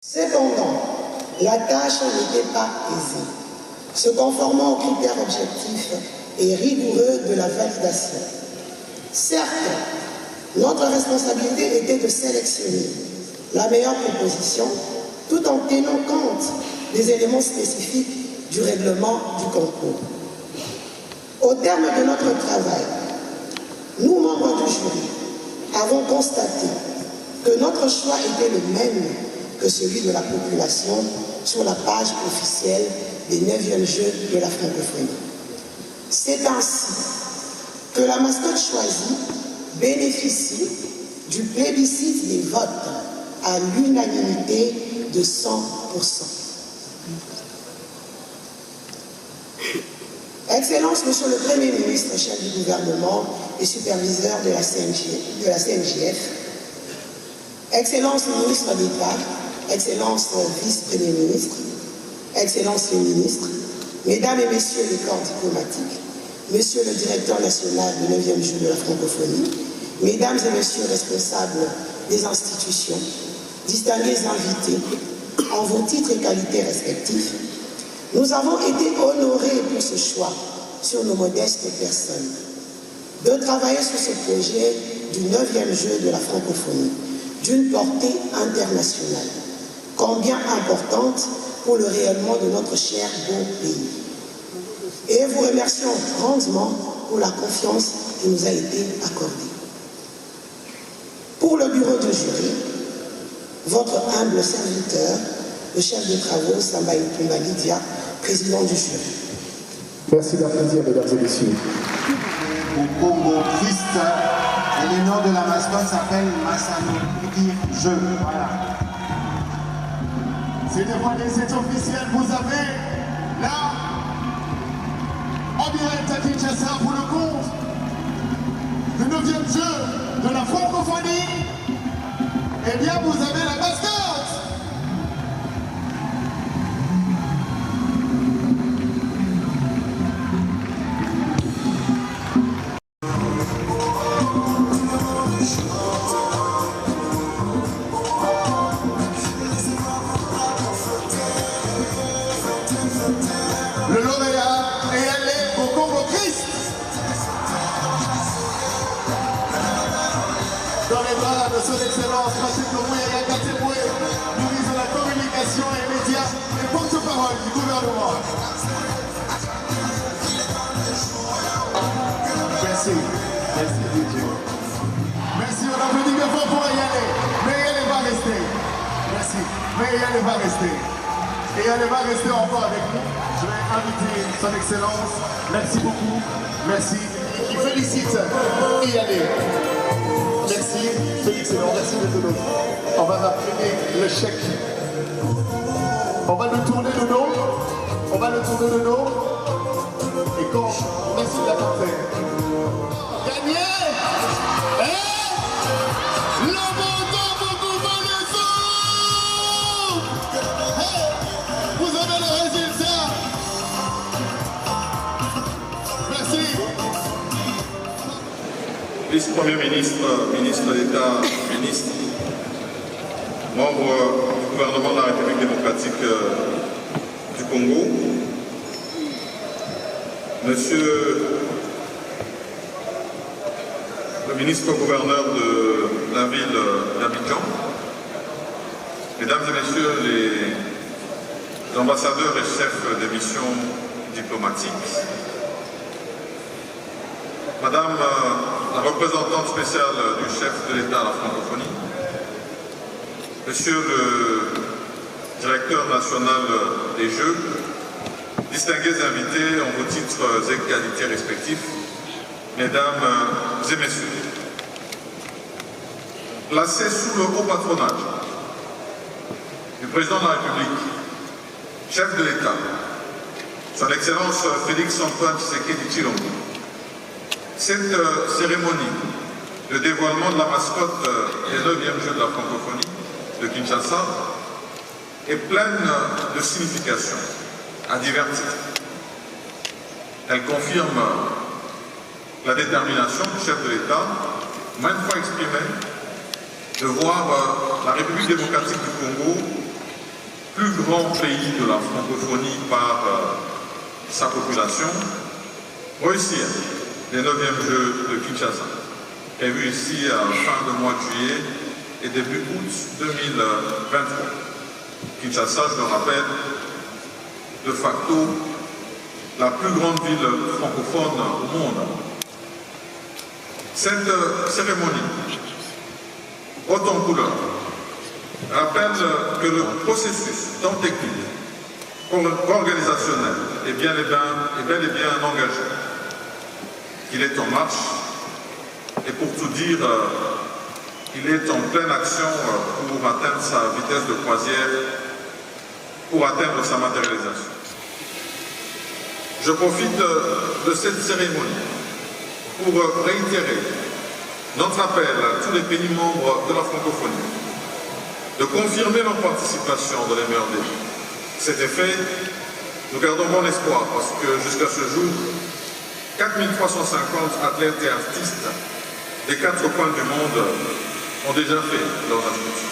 Cependant, la tâche n'était pas aisée, se conformant aux critères objectifs et rigoureux de la validation. Certes, notre responsabilité était de sélectionner la meilleure proposition tout en tenant compte des éléments spécifiques du règlement du concours. Au terme de notre travail, nous, membres du jury, avons constaté que notre choix était le même que celui de la population sur la page officielle des 9e Jeux de la francophonie. C'est ainsi que la mascotte choisie bénéficie du plébiscite des votes à l'unanimité de 100%. Excellence, Monsieur le Premier ministre, chef du gouvernement et superviseur de la CNJF, Excellence ministre d'État, Excellence vice-premier ministre, Excellence le ministre, Mesdames et Messieurs les corps diplomatiques, Monsieur le directeur national du 9e Jeu de la francophonie, Mesdames et Messieurs responsables des institutions, distingués invités, en vos titres et qualités respectifs, nous avons été honorés pour ce choix sur nos modestes personnes, de travailler sur ce projet du 9e Jeu de la francophonie, d'une portée internationale, combien importante pour le rayonnement de notre cher beau pays. Et vous remercions grandement pour la confiance qui nous a été accordée. Pour le bureau de jury, votre humble serviteur, le chef de travaux, Samba Itumba Lydia, président du jury. Merci d'applaudir, mesdames et messieurs. Au Congo Christ, et le nom de la mascotte s'appelle Massano, qui dit je. Voilà. C'est dévoilé, c'est officiel. Vous avez là, en direct à Kinshasa pour le compte du 9e jeu de la francophonie. Eh bien, vous avez la mascotte. Le lauréat est allé au Congo Christ. Dans les bras de son excellence Patrick Lumumba Kateboué, ministre de la communication et médias et porte-parole du gouvernement. Merci. Merci Dieu. Merci, on applaudit bien fort pour Ayane. Mais Ayane va rester. Merci. Mais Ayane va rester. Et elle va rester encore avec nous. Je vais inviter son excellence. Merci beaucoup. Merci. Qui félicite Iyane. Merci, son excellence. Merci de nous. On va imprimer le chèque. On va le tourner le dos. On va le tourner le dos. Et quand merci de la porter. Gagné. Le montant beaucoup de sous. Vous avez le résultat. Merci. Vice-premier ministre, ministre d'État, ministre, membre du gouvernement de la République démocratique du Congo, monsieur le ministre-gouverneur de la ville d'Abidjan, mesdames et messieurs les ambassadeurs et chefs des missions diplomatiques, madame la représentante spéciale du chef de l'État à la francophonie, monsieur le directeur national des Jeux, distingués invités en vos titres et qualités respectifs, mesdames et messieurs, placés sous le haut patronage du président de la République, chef de l'État, son Excellence Félix-Antoine Tshisekedi Tshilombo, cette cérémonie de dévoilement de la mascotte des 9e Jeux de la francophonie de Kinshasa est pleine de signification à divers titres. Elle confirme la détermination du chef de l'État, maintes fois exprimée, de voir la République démocratique du Congo plus grand pays de la francophonie par sa population, réussir les 9e Jeux de Kinshasa, prévus ici à fin de mois de juillet et début août 2023. Kinshasa, je le rappelle, de facto, la plus grande ville francophone au monde. Cette cérémonie, haute en couleur, rappelle que le processus tant technique qu'organisationnel est bel et bien engagé, qu'il est en marche et pour tout dire, il est en pleine action pour atteindre sa vitesse de croisière, pour atteindre sa matérialisation. Je profite de cette cérémonie pour réitérer notre appel à tous les pays membres de la francophonie de confirmer leur participation dans les meilleurs délais. Cet effet, nous gardons bon espoir parce que jusqu'à ce jour, 4350 athlètes et artistes des 4 coins du monde ont déjà fait leurs inscriptions.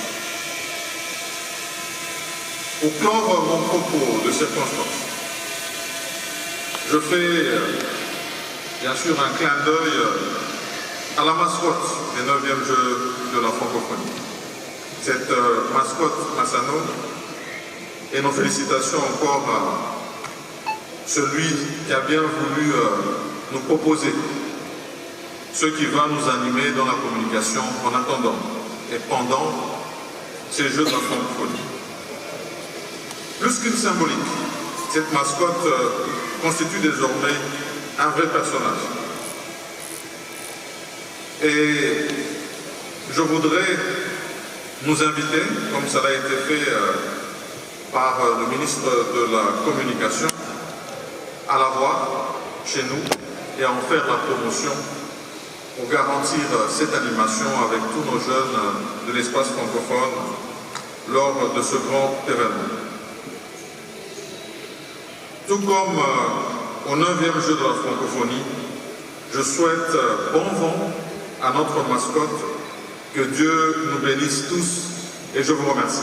Pour clore mon propos de circonstance, je fais bien sûr un clin d'œil à la mascotte des 9e Jeux de la francophonie. Cette mascotte Massano, et nos félicitations encore à celui qui a bien voulu nous proposer ce qui va nous animer dans la communication en attendant et pendant ces Jeux de la francophonie. Plus qu'une symbolique, cette mascotte constitue désormais un vrai personnage. Et je voudrais nous inviter, comme cela a été fait par le ministre de la Communication, à la voir chez nous et à en faire la promotion pour garantir cette animation avec tous nos jeunes de l'espace francophone lors de ce grand événement. Tout comme au 9e Jeu de la francophonie, je souhaite bon vent à notre mascotte, que Dieu nous bénisse tous et je vous remercie.